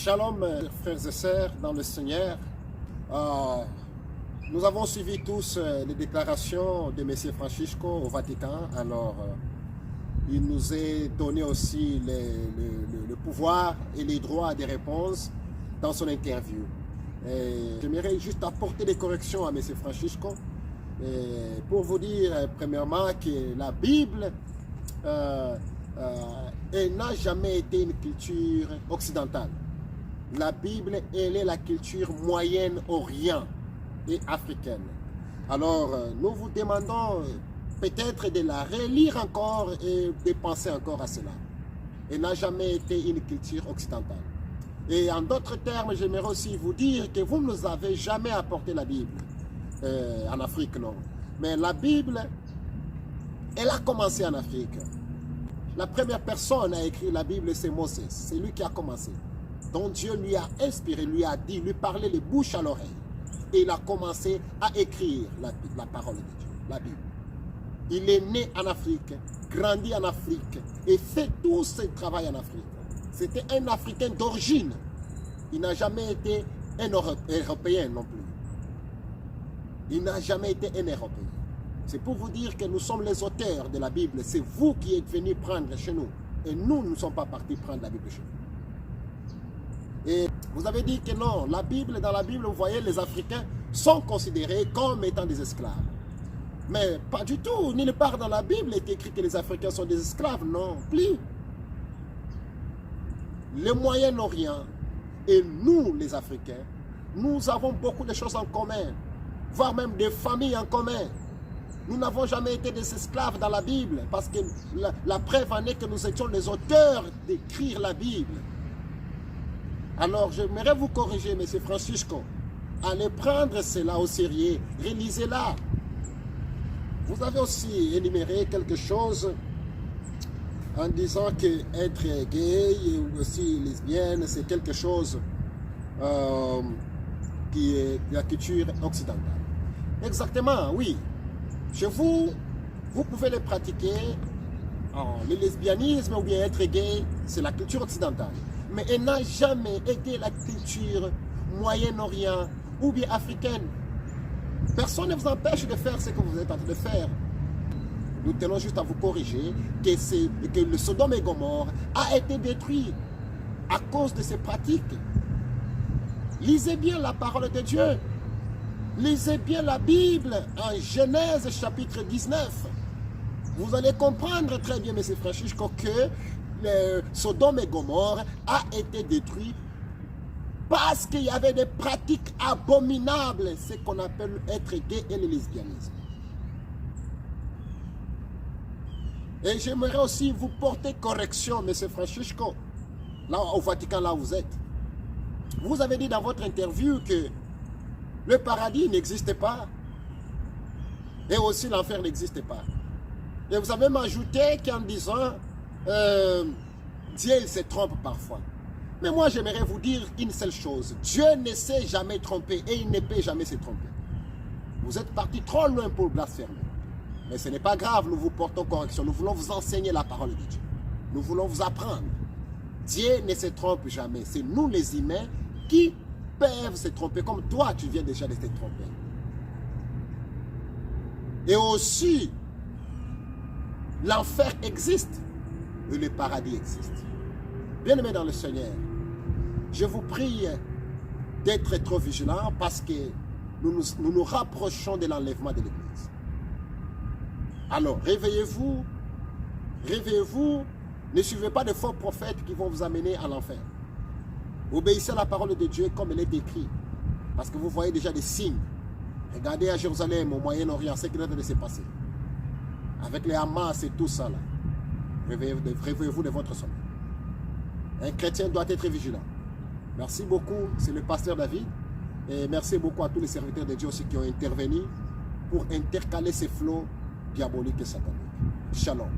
Shalom, frères et sœurs dans le Seigneur. Nous avons suivi tous les déclarations de M. Francisco au Vatican. Alors, il nous a donné aussi le pouvoir et les droits des réponses dans son interview. J'aimerais juste apporter des corrections à M. Francisco pour vous dire, premièrement, que la Bible elle n'a jamais été une culture occidentale. La Bible, elle est la culture moyenne-orient et africaine. Alors, nous vous demandons peut-être de la relire encore et de penser encore à cela. Elle n'a jamais été une culture occidentale. Et en d'autres termes, j'aimerais aussi vous dire que vous ne nous avez jamais apporté la Bible en Afrique, non. Mais la Bible, elle a commencé en Afrique. La première personne à écrire la Bible, c'est Moses. C'est lui qui a commencé. Donc Dieu lui a inspiré, lui a dit, lui parlait les bouches à l'oreille. Et il a commencé à écrire la parole de Dieu, la Bible. Il est né en Afrique, grandi en Afrique et fait tout ce travail en Afrique. C'était un Africain d'origine. Il n'a jamais été un Européen non plus. Il n'a jamais été un Européen. C'est pour vous dire que nous sommes les auteurs de la Bible. C'est vous qui êtes venus prendre chez nous. Et nous ne sommes pas partis prendre la Bible chez nous. Et vous avez dit que non, la Bible, dans la Bible, vous voyez, les Africains sont considérés comme étant des esclaves. Mais pas du tout. Nulle part dans la Bible est écrit que les Africains sont des esclaves. Non, plus. Le Moyen-Orient et nous, les Africains, nous avons beaucoup de choses en commun, voire même des familles en commun. Nous n'avons jamais été des esclaves dans la Bible, parce que la preuve en est que nous étions les auteurs d'écrire la Bible. Alors, j'aimerais vous corriger, M. Francisco. Allez prendre cela au sérieux, relisez-la. Vous avez aussi énuméré quelque chose en disant qu'être gay ou aussi lesbienne, c'est quelque chose qui est de la culture occidentale. Exactement, oui. Chez vous, vous pouvez les pratiquer. Le lesbianisme ou bien être gay, c'est la culture occidentale. Mais elle n'a jamais été la culture Moyen-Orient ou bien africaine. Personne ne vous empêche de faire ce que vous êtes en train de faire. Nous tenons juste à vous corriger que le Sodome et Gomorrhe a été détruit à cause de ces pratiques. Lisez bien la parole de Dieu. Lisez bien la Bible en Genèse chapitre 19. Vous allez comprendre très bien, M. Francisco, que le Sodome et Gomorrhe a été détruit parce qu'il y avait des pratiques abominables, ce qu'on appelle être gay et le lesbianisme. Et j'aimerais aussi vous porter correction, M. Francisco, là au Vatican, là où vous êtes. Vous avez dit dans votre interview que le paradis n'existait pas et aussi l'enfer n'existait pas. Et vous avez m'ajouté qu'en disant Dieu il se trompe parfois. Mais moi j'aimerais vous dire une seule chose. Dieu ne s'est jamais trompé et il ne peut jamais se tromper. Vous êtes parti trop loin pour blasphémer. Mais ce n'est pas grave, nous vous portons correction. Nous voulons vous enseigner la parole de Dieu. Nous voulons vous apprendre. Dieu ne se trompe jamais. C'est nous les humains qui peuvent se tromper, comme toi tu viens déjà de te tromper. Et aussi, l'enfer existe et le paradis existe. Bien-aimés dans le Seigneur, je vous prie d'être trop vigilants parce que nous nous rapprochons de l'enlèvement de l'Église. Alors, réveillez-vous, réveillez-vous, ne suivez pas de faux prophètes qui vont vous amener à l'enfer. Obéissez à la parole de Dieu comme elle est écrite. Parce que vous voyez déjà des signes. Regardez à Jérusalem, au Moyen-Orient, ce qui est en train de se passer. Avec les Hamas et tout ça là. Réveillez-vous de votre sommeil. Un chrétien doit être vigilant. Merci beaucoup, c'est le pasteur David. Et merci beaucoup à tous les serviteurs de Dieu aussi qui ont intervenu pour intercaler ces flots diaboliques et sataniques. Shalom.